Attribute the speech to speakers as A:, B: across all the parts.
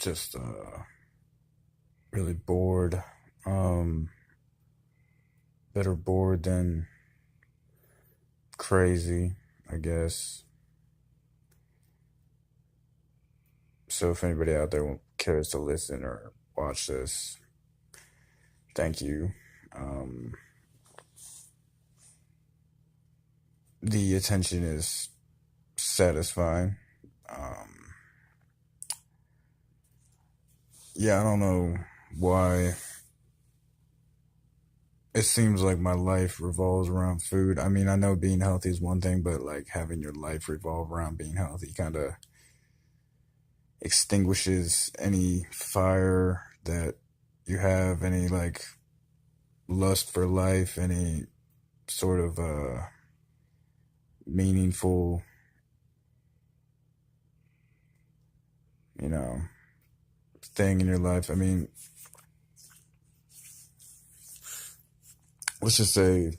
A: Just really bored. Um, Better bored than crazy, I guess. So if anybody out there cares to listen or watch this, thank you. Um, the attention is satisfying. Um, yeah, I don't know why it seems like my life revolves around food. I mean, I know being healthy is one thing, but like having your life revolve around being healthy kind of extinguishes any fire that you have, any like lust for life, any sort of meaningful, you know, thing in your life. I mean, let's just say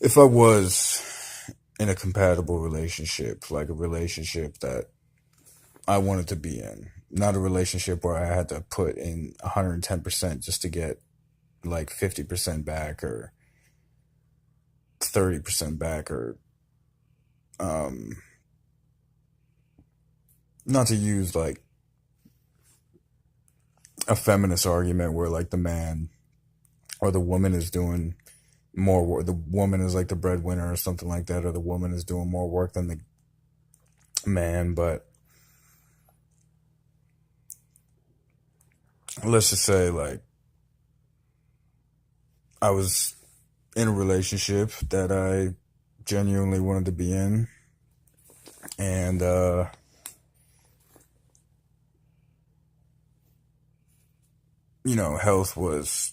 A: if I was in a compatible relationship, like a relationship that I wanted to be in, not a relationship where I had to put in 110% just to get like 50% back or 30% back, or um not to use like a feminist argument where like the man or the woman is doing more work, the woman is like the breadwinner or something like that, or the woman is doing more work than the man. But let's just say like I was in a relationship that I genuinely wanted to be in, and health was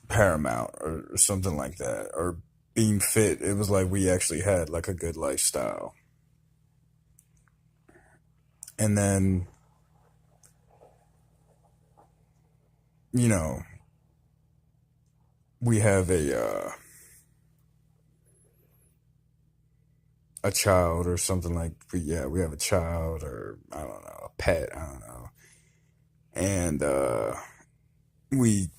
A: paramount or something like that, or being fit. It was like we actually had like a good lifestyle. And then, you know, we have a child or something, like we have a child, or I don't know, a pet, I don't know. And we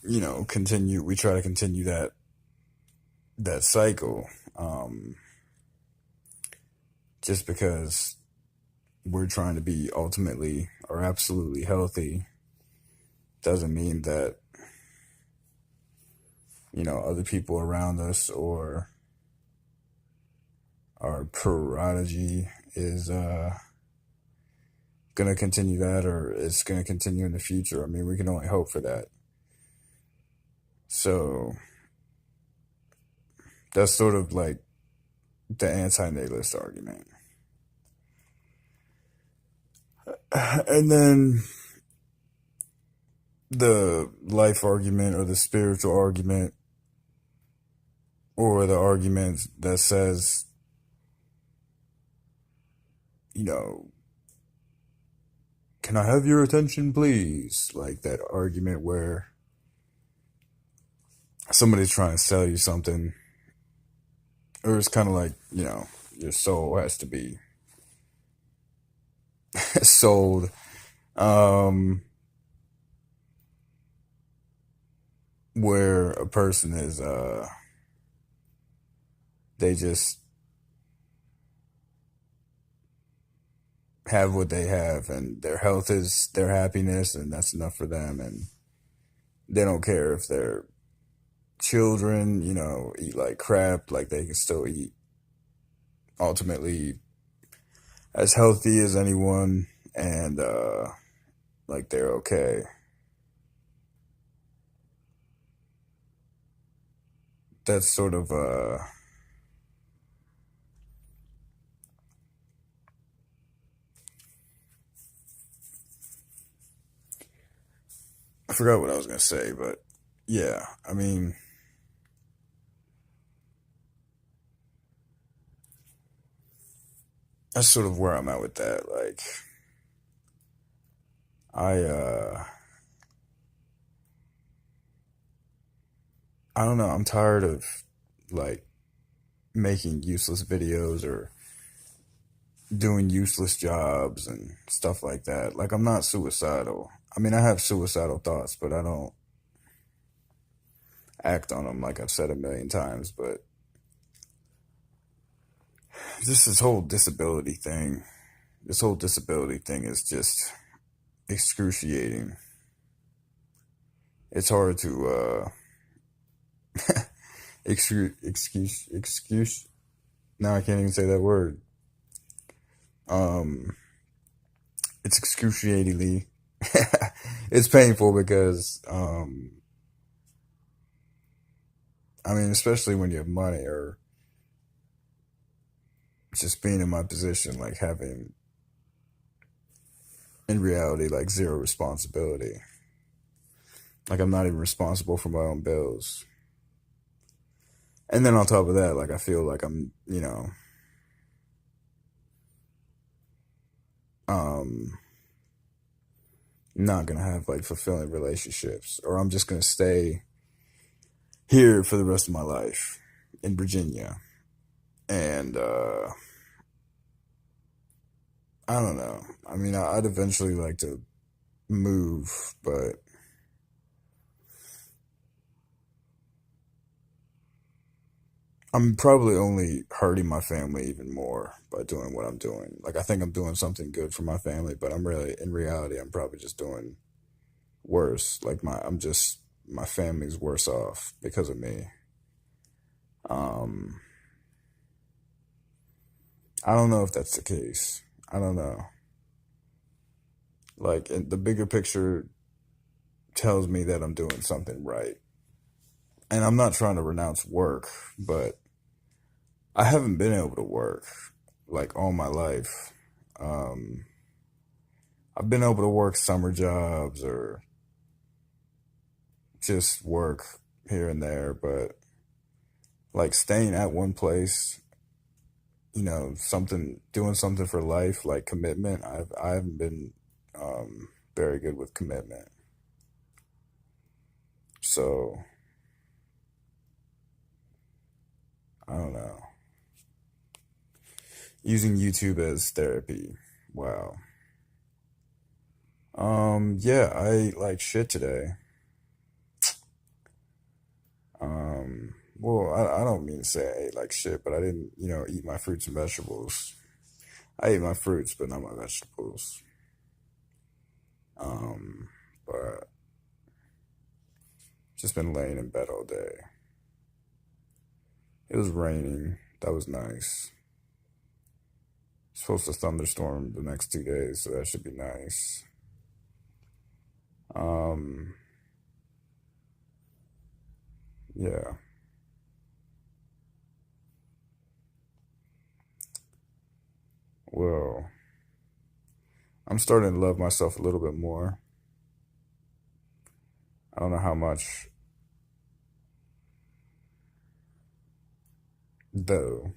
A: try to continue that cycle, just because we're trying to be ultimately or absolutely healthy doesn't mean that other people around us or our prodigy is going to continue that, or it's going to continue in the future. I mean, we can only hope for that. So that's sort of like the anti-natalist argument. And then the life argument, or the spiritual argument, or the argument that says, can I have your attention, please? Like that argument where somebody's trying to sell you something, or it's kind of like, your soul has to be sold. Where a person is, they just have what they have, and their health is their happiness, and that's enough for them. And they don't care if their children, eat like crap, like they can still eat ultimately as healthy as anyone, and like they're okay. That's sort of I forgot what I was gonna say, but yeah, I mean, that's sort of where I'm at with that. Like, I I don't know, I'm tired of like making useless videos or doing useless jobs and stuff like that. Like, I'm not suicidal. I mean, I have suicidal thoughts, but I don't act on them like I've said a million times. But this whole disability thing, this whole disability thing is just excruciating. It's hard to excuse. Now I can't even say that word. Um, it's excruciatingly. It's painful because I mean, especially when you have money or just being in my position, like having in reality like zero responsibility. Like, I'm not even responsible for my own bills. And then on top of that, like, I feel like I'm, um not gonna have like fulfilling relationships, or I'm just gonna stay here for the rest of my life in Virginia. And I don't know. I mean, I'd eventually like to move, but I'm probably only hurting my family even more by doing what I'm doing. Like, I think I'm doing something good for my family, but I'm really, in reality, I'm probably just doing worse. Like, my family's worse off because of me. Um, I don't know if that's the case. I don't know. Like, the bigger picture tells me that I'm doing something right. And I'm not trying to renounce work, but I haven't been able to work like all my life. Um, I've been able to work summer jobs or just work here and there, but like staying at one place, doing something for life, like commitment. I haven't been very good with commitment. So I don't know. Using YouTube as therapy. Wow. Yeah, I ate like shit today. Well, I don't mean to say I ate like shit, but I didn't, eat my fruits and vegetables. I ate my fruits, but not my vegetables. Um, but just been laying in bed all day. It was raining. That was nice. It's supposed to thunderstorm the next 2 days, so that should be nice. Um, yeah. Well, I'm starting to love myself a little bit more. I don't know how much, though,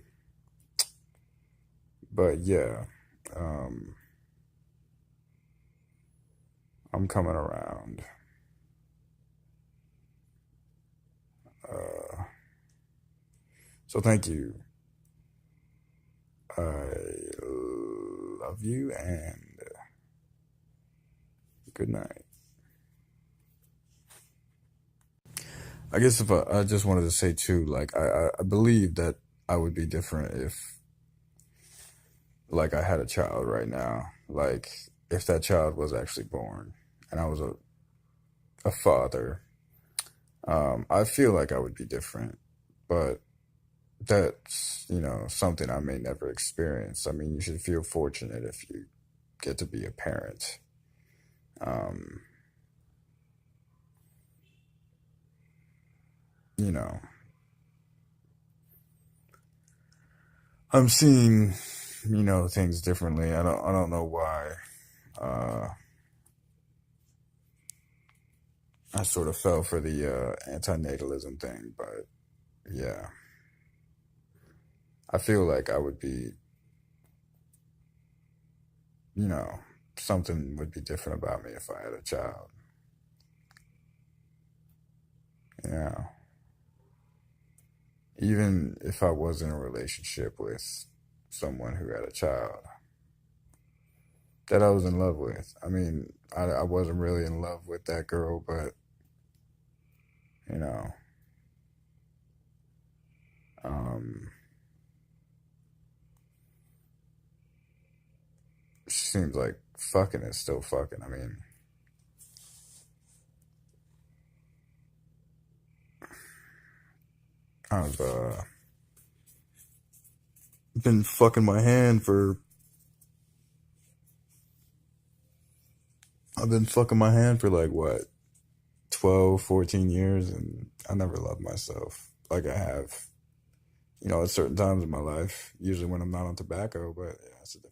A: but yeah, um, I'm coming around. Uh, so thank you. I love you and good night. I guess if I just wanted to say too, like I believe that I would be different if like I had a child right now. Like, if that child was actually born and I was a father, I feel like I would be different. But that's, something I may never experience. I mean, you should feel fortunate if you get to be a parent. Um, you know, I'm seeing, things differently. I don't know why. Uh, I sort of fell for the antinatalism thing, but yeah, I feel like I would be, you know, something would be different about me if I had a child. Yeah. Even if I was in a relationship with someone who had a child. that I was in love with. I mean, I wasn't really in love with that girl, but you know, um, she seems like fucking is still fucking. I mean, I've been fucking my hand for. I've been fucking my hand for like what, 12, 14 years, and I never loved myself like I have, at certain times in my life, usually when I'm not on tobacco, but yeah, it's a different